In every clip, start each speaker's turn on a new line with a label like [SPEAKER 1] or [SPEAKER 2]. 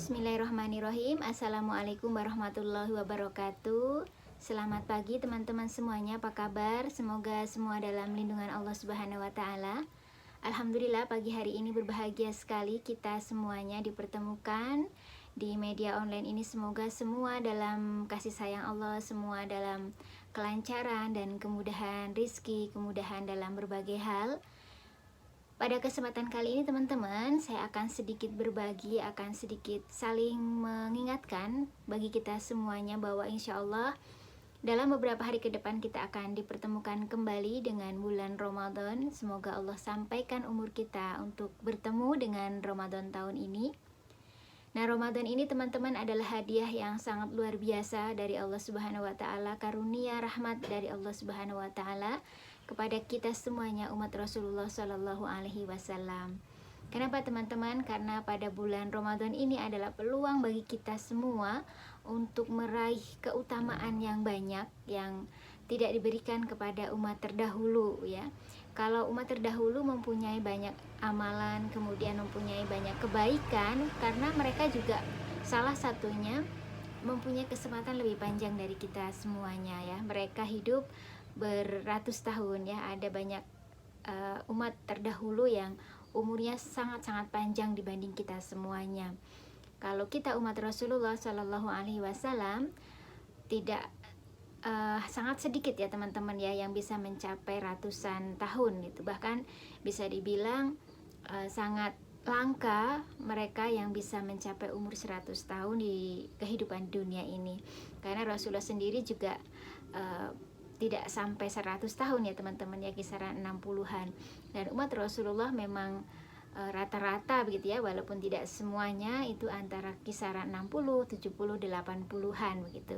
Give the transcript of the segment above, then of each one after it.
[SPEAKER 1] Bismillahirrahmanirrahim. Assalamualaikum warahmatullahi wabarakatuh. Selamat pagi teman-teman semuanya, apa kabar? Semoga semua dalam lindungan Allah Subhanahu wa Ta'ala. Alhamdulillah, pagi hari ini berbahagia sekali kita semuanya dipertemukan di media online ini. Semoga semua dalam kasih sayang Allah, semua dalam kelancaran dan kemudahan rizki, kemudahan dalam berbagai hal. Pada kesempatan kali ini teman-teman, saya akan sedikit berbagi, akan sedikit saling mengingatkan bagi kita semuanya bahwa insya Allah dalam beberapa hari ke depan kita akan dipertemukan kembali dengan bulan Ramadan. Semoga Allah sampaikan umur kita untuk bertemu dengan Ramadan tahun ini. Nah, Ramadan ini teman-teman adalah hadiah yang sangat luar biasa dari Allah Subhanahu wa Ta'ala, karunia rahmat dari Allah Subhanahu wa Ta'ala kepada kita semuanya umat Rasulullah Shallallahu Alaihi Wasallam. Kenapa teman-teman? Karena pada bulan Ramadan ini adalah peluang bagi kita semua untuk meraih keutamaan yang banyak yang tidak diberikan kepada umat terdahulu ya. Kalau umat terdahulu mempunyai banyak amalan, kemudian mempunyai banyak kebaikan, karena mereka juga salah satunya mempunyai kesempatan lebih panjang dari kita semuanya ya. Mereka hidup beratus tahun ya. Ada banyak umat terdahulu yang umurnya sangat-sangat panjang dibanding kita semuanya. Kalau kita umat Rasulullah Shallallahu Alaihi Wasallam tidak sangat sedikit ya teman-teman ya yang bisa mencapai ratusan tahun gitu. Bahkan bisa dibilang sangat langka mereka yang bisa mencapai umur 100 tahun di kehidupan dunia ini. Karena Rasulullah sendiri juga tidak sampai 100 tahun ya teman-teman ya, kisaran 60-an. Dan umat Rasulullah memang rata-rata begitu ya, walaupun tidak semuanya, itu antara kisaran 60, 70, 80-an begitu.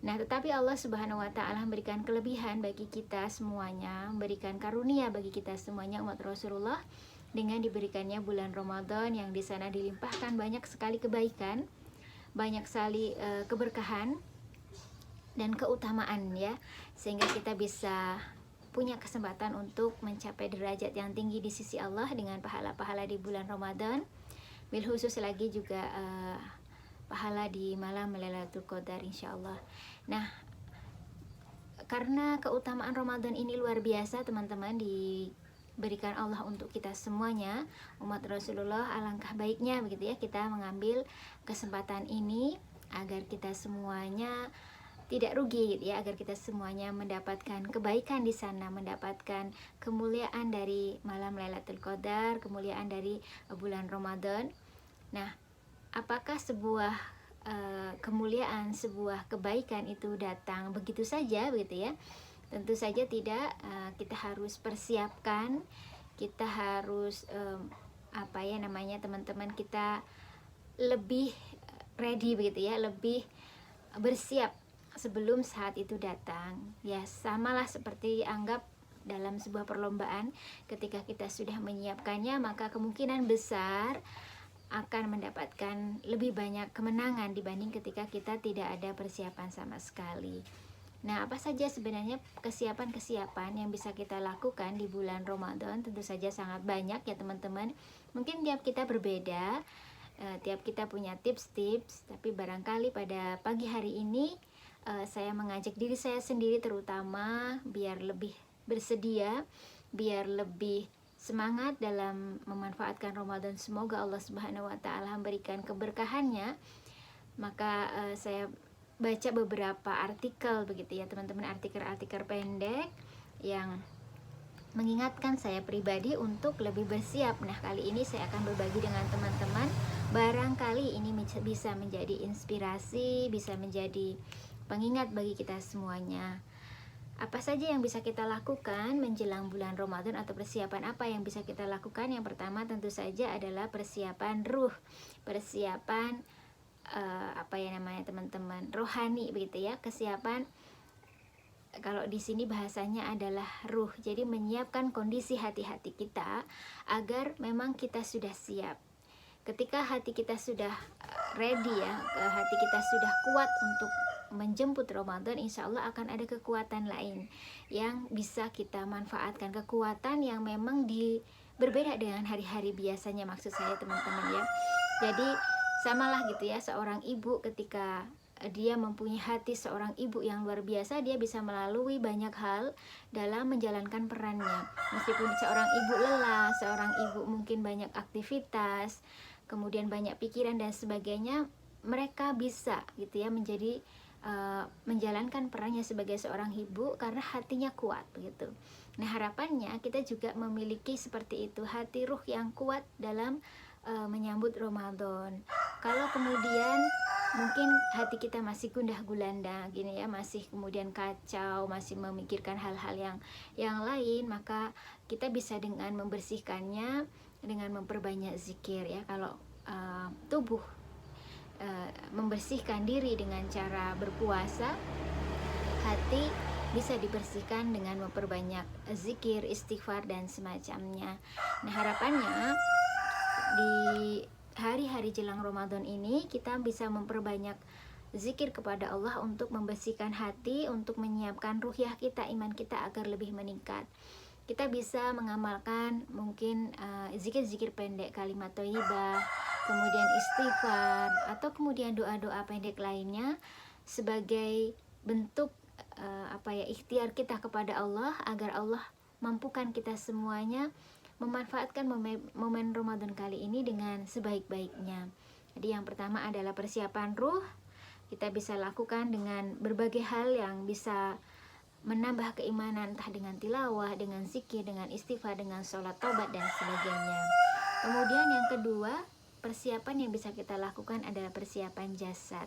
[SPEAKER 1] Nah, tetapi Allah Subhanahu wa Ta'ala memberikan kelebihan bagi kita semuanya, memberikan karunia bagi kita semuanya umat Rasulullah dengan diberikannya bulan Ramadan yang di sana dilimpahkan banyak sekali kebaikan, banyak sekali keberkahan dan keutamaan ya, sehingga kita bisa punya kesempatan untuk mencapai derajat yang tinggi di sisi Allah dengan pahala-pahala di bulan Ramadan. Bil khusus lagi juga pahala di malam Lailatul Qadar insyaallah. Nah, karena keutamaan Ramadan ini luar biasa teman-teman, diberikan Allah untuk kita semuanya umat Rasulullah, alangkah baiknya begitu ya kita mengambil kesempatan ini agar kita semuanya tidak rugi ya, agar kita semuanya mendapatkan kebaikan di sana, mendapatkan kemuliaan dari malam Lailatul Qadar, kemuliaan dari bulan Ramadan. Nah, apakah sebuah kemuliaan, sebuah kebaikan itu datang begitu saja begitu ya? Tentu saja tidak. Kita harus persiapkan, kita harus teman-teman, kita lebih ready begitu ya, lebih bersiap sebelum saat itu datang ya. Samalah seperti anggap dalam sebuah perlombaan, ketika kita sudah menyiapkannya maka kemungkinan besar akan mendapatkan lebih banyak kemenangan dibanding ketika kita tidak ada persiapan sama sekali. Nah, apa saja sebenarnya kesiapan-kesiapan yang bisa kita lakukan di bulan Ramadan? Tentu saja sangat banyak ya teman-teman. Mungkin tiap kita berbeda, tiap kita punya tips-tips, tapi barangkali pada pagi hari ini saya mengajak diri saya sendiri terutama biar lebih bersedia, biar lebih semangat dalam memanfaatkan Ramadan. Semoga Allah Subhanahu wa Ta'ala memberikan keberkahannya. Maka saya baca beberapa artikel begitu ya teman-teman, artikel-artikel pendek yang mengingatkan saya pribadi untuk lebih bersiap. Nah, kali ini saya akan berbagi dengan teman-teman, barangkali ini bisa menjadi inspirasi, bisa menjadi pengingat bagi kita semuanya. Apa saja yang bisa kita lakukan menjelang bulan Ramadan, atau persiapan apa yang bisa kita lakukan? Yang pertama tentu saja adalah persiapan ruh, persiapan teman-teman, rohani begitu ya. Kesiapan, kalau di sini bahasanya adalah ruh. Jadi menyiapkan kondisi hati-hati kita agar memang kita sudah siap. Ketika hati kita sudah ready ya, hati kita sudah kuat untuk menjemput Ramadan, insya Allah akan ada kekuatan lain yang bisa kita manfaatkan, kekuatan yang memang berbeda dengan hari-hari biasanya, maksud saya teman-teman ya. Jadi Samalah gitu ya, seorang ibu ketika dia mempunyai hati seorang ibu yang luar biasa, dia bisa melalui banyak hal dalam menjalankan perannya. Meskipun seorang ibu lelah, seorang ibu mungkin banyak aktivitas, kemudian banyak pikiran dan sebagainya, mereka bisa gitu ya menjadi menjalankan perannya sebagai seorang ibu karena hatinya kuat begitu. Nah, harapannya kita juga memiliki seperti itu, hati ruh yang kuat dalam menyambut Ramadan. Kalau kemudian mungkin hati kita masih gundah gulana gini ya, masih kemudian kacau, masih memikirkan hal-hal yang lain, maka kita bisa dengan membersihkannya dengan memperbanyak zikir ya. Kalau tubuh membersihkan diri dengan cara berpuasa, hati bisa dibersihkan dengan memperbanyak zikir, istighfar dan semacamnya. Nah, harapannya di hari-hari jelang Ramadan ini kita bisa memperbanyak zikir kepada Allah untuk membersihkan hati, untuk menyiapkan ruhiyah kita, iman kita agar lebih meningkat. Kita bisa mengamalkan mungkin zikir-zikir pendek, kalimat thayyibah, kemudian istighfar, atau kemudian doa-doa pendek lainnya sebagai bentuk ikhtiar kita kepada Allah agar Allah mampukan kita semuanya memanfaatkan momen Ramadan kali ini dengan sebaik-baiknya. Jadi yang pertama adalah persiapan ruh. Kita bisa lakukan dengan berbagai hal yang bisa menambah keimanan, entah dengan tilawah, dengan zikir, dengan istighfar, dengan sholat taubat dan sebagainya. Kemudian yang kedua, persiapan yang bisa kita lakukan adalah persiapan jasad.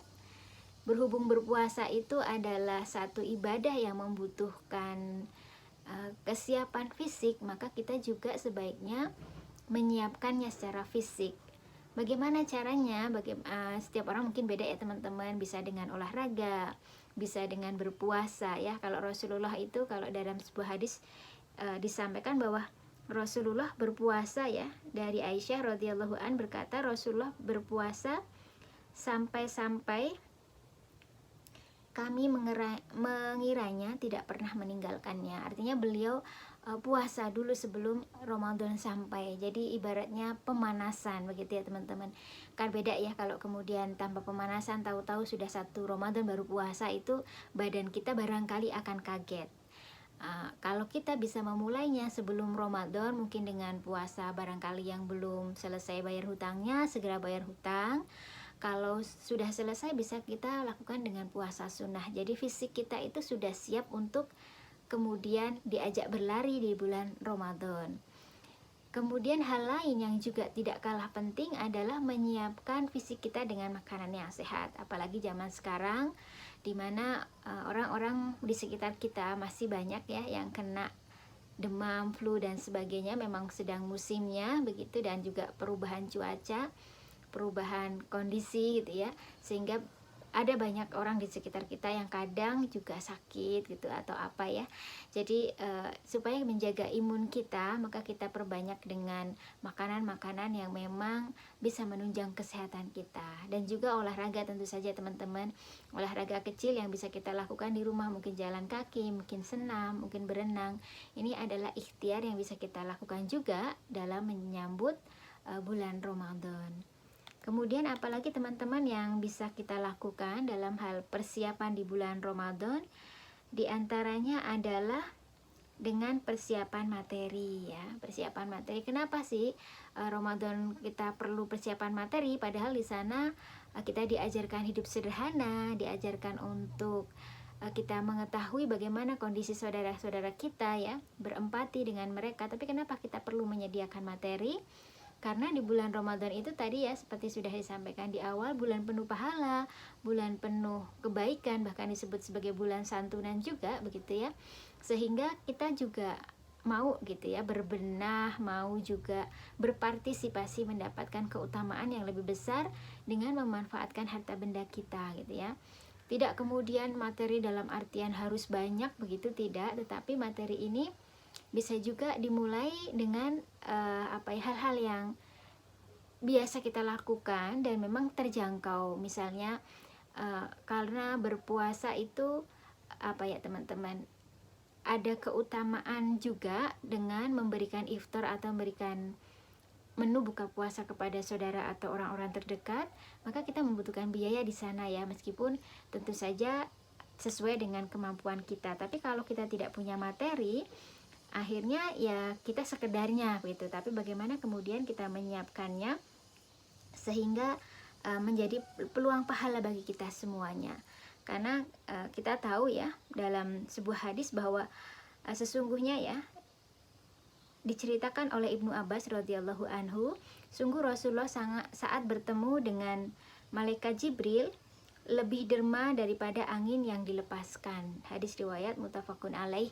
[SPEAKER 1] Berhubung berpuasa itu adalah satu ibadah yang membutuhkan kesiapan fisik, maka kita juga sebaiknya menyiapkannya secara fisik. Bagaimana caranya? Setiap orang mungkin beda ya teman-teman. Bisa dengan olahraga, bisa dengan berpuasa ya. Kalau Rasulullah itu, kalau dalam sebuah hadis disampaikan bahwa Rasulullah berpuasa ya. Dari Aisyah radhiyallahu an berkata, Rasulullah berpuasa sampai-sampai kami mengiranya tidak pernah meninggalkannya. Artinya beliau puasa dulu sebelum Ramadan sampai. Jadi ibaratnya pemanasan begitu ya teman-teman. Kan beda ya kalau kemudian tanpa pemanasan, tahu-tahu sudah satu Ramadan baru puasa, itu badan kita barangkali akan kaget. Kalau kita bisa memulainya sebelum Ramadan, mungkin dengan puasa, barangkali yang belum selesai bayar hutangnya segera bayar hutang. Kalau sudah selesai bisa kita lakukan dengan puasa sunnah. Jadi fisik kita itu sudah siap untuk kemudian diajak berlari di bulan Ramadan. Kemudian hal lain yang juga tidak kalah penting adalah menyiapkan fisik kita dengan makanan yang sehat. Apalagi zaman sekarang di mana orang-orang di sekitar kita masih banyak ya yang kena demam, flu dan sebagainya, memang sedang musimnya begitu, dan juga perubahan cuaca, perubahan kondisi gitu ya, sehingga ada banyak orang di sekitar kita yang kadang juga sakit gitu atau apa ya. Jadi supaya menjaga imun kita, maka kita perbanyak dengan makanan-makanan yang memang bisa menunjang kesehatan kita. Dan juga olahraga tentu saja teman-teman. Olahraga kecil yang bisa kita lakukan di rumah, mungkin jalan kaki, mungkin senam, mungkin berenang. Ini adalah ikhtiar yang bisa kita lakukan juga dalam menyambut bulan Ramadan. Kemudian apalagi teman-teman yang bisa kita lakukan dalam hal persiapan di bulan Ramadan? Di antaranya adalah dengan persiapan materi ya. Persiapan materi. Kenapa sih Ramadan kita perlu persiapan materi? Padahal di sana kita diajarkan hidup sederhana, diajarkan untuk kita mengetahui bagaimana kondisi saudara-saudara kita ya, berempati dengan mereka. Tapi kenapa kita perlu menyediakan materi? Karena di bulan Ramadan itu tadi ya, seperti sudah disampaikan di awal, bulan penuh pahala, bulan penuh kebaikan, bahkan disebut sebagai bulan santunan juga begitu ya. Sehingga kita juga mau gitu ya berbenah, mau juga berpartisipasi mendapatkan keutamaan yang lebih besar dengan memanfaatkan harta benda kita gitu ya. Tidak kemudian materi dalam artian harus banyak begitu, tidak, tetapi materi ini bisa juga dimulai dengan hal-hal yang biasa kita lakukan dan memang terjangkau. Misalnya karena berpuasa itu teman-teman, ada keutamaan juga dengan memberikan iftar atau memberikan menu buka puasa kepada saudara atau orang-orang terdekat, maka kita membutuhkan biaya di sana ya, meskipun tentu saja sesuai dengan kemampuan kita. Tapi kalau kita tidak punya materi, akhirnya ya kita sekedarnya gitu. Tapi bagaimana kemudian kita menyiapkannya sehingga menjadi peluang pahala bagi kita semuanya. Karena kita tahu ya dalam sebuah hadis bahwa sesungguhnya ya diceritakan oleh Ibnu Abbas radhiyallahu anhu, sungguh Rasulullah saat bertemu dengan malaikat Jibril lebih derma daripada angin yang dilepaskan. Hadis riwayat muttafaqun alaih.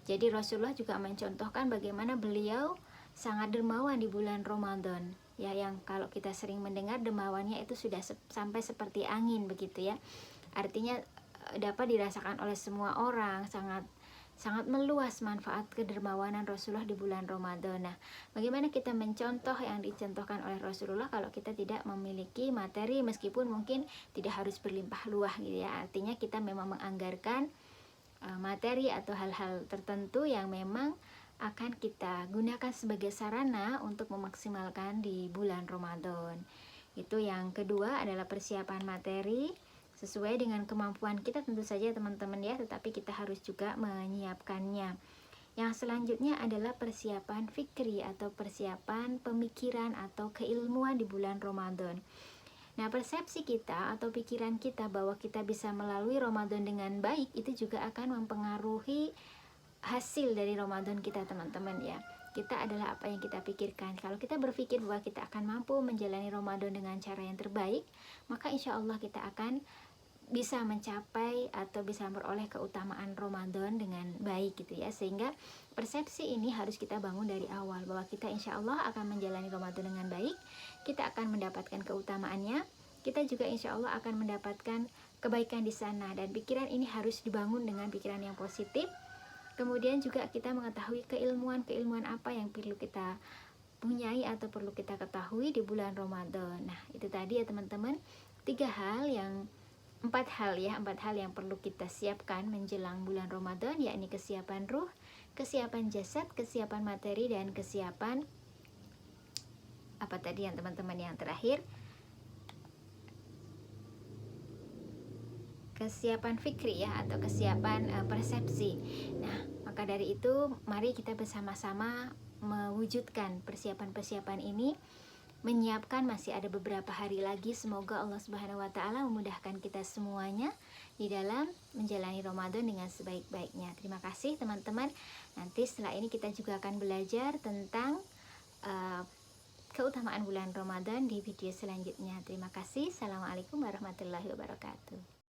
[SPEAKER 1] Jadi Rasulullah juga mencontohkan bagaimana beliau sangat dermawan di bulan Ramadan. Ya, yang kalau kita sering mendengar dermawannya itu sudah sampai seperti angin begitu ya. Artinya dapat dirasakan oleh semua orang, sangat meluas manfaat kedermawanan Rasulullah di bulan Ramadan. Nah, bagaimana kita mencontoh yang dicontohkan oleh Rasulullah kalau kita tidak memiliki materi, meskipun mungkin tidak harus berlimpah luah gitu ya. Artinya kita memang menganggarkan materi atau hal-hal tertentu yang memang akan kita gunakan sebagai sarana untuk memaksimalkan di bulan Ramadan. Itu yang kedua adalah persiapan materi sesuai dengan kemampuan kita tentu saja teman-teman ya, tetapi kita harus juga menyiapkannya. Yang selanjutnya adalah persiapan fikri atau persiapan pemikiran atau keilmuan di bulan Ramadan. Nah, persepsi kita atau pikiran kita bahwa kita bisa melalui Ramadan dengan baik itu juga akan mempengaruhi hasil dari Ramadan kita teman-teman ya. Kita adalah apa yang kita pikirkan. Kalau kita berpikir bahwa kita akan mampu menjalani Ramadan dengan cara yang terbaik, maka insya Allah kita akan bisa mencapai atau bisa memperoleh keutamaan Ramadan dengan baik gitu ya. Sehingga persepsi ini harus kita bangun dari awal, bahwa kita insya Allah akan menjalani Ramadan dengan baik, kita akan mendapatkan keutamaannya, kita juga insya Allah akan mendapatkan kebaikan di sana. Dan pikiran ini harus dibangun dengan pikiran yang positif. Kemudian juga kita mengetahui keilmuan apa yang perlu kita punyai atau perlu kita ketahui di bulan Ramadan. Nah, itu tadi ya teman-teman, empat hal yang perlu kita siapkan menjelang bulan Ramadan, yakni kesiapan ruh, kesiapan jasad, kesiapan materi, dan kesiapan apa tadi yang teman-teman yang terakhir, kesiapan fikri ya, atau kesiapan persepsi. Nah, maka dari itu mari kita bersama-sama mewujudkan persiapan-persiapan ini, menyiapkan. Masih ada beberapa hari lagi, semoga Allah Subhanahu wa taala memudahkan kita semuanya di dalam menjalani Ramadan dengan sebaik-baiknya. Terima kasih teman-teman. Nanti setelah ini kita juga akan belajar tentang keutamaan bulan Ramadan di video selanjutnya. Terima kasih. Assalamualaikum warahmatullahi wabarakatuh.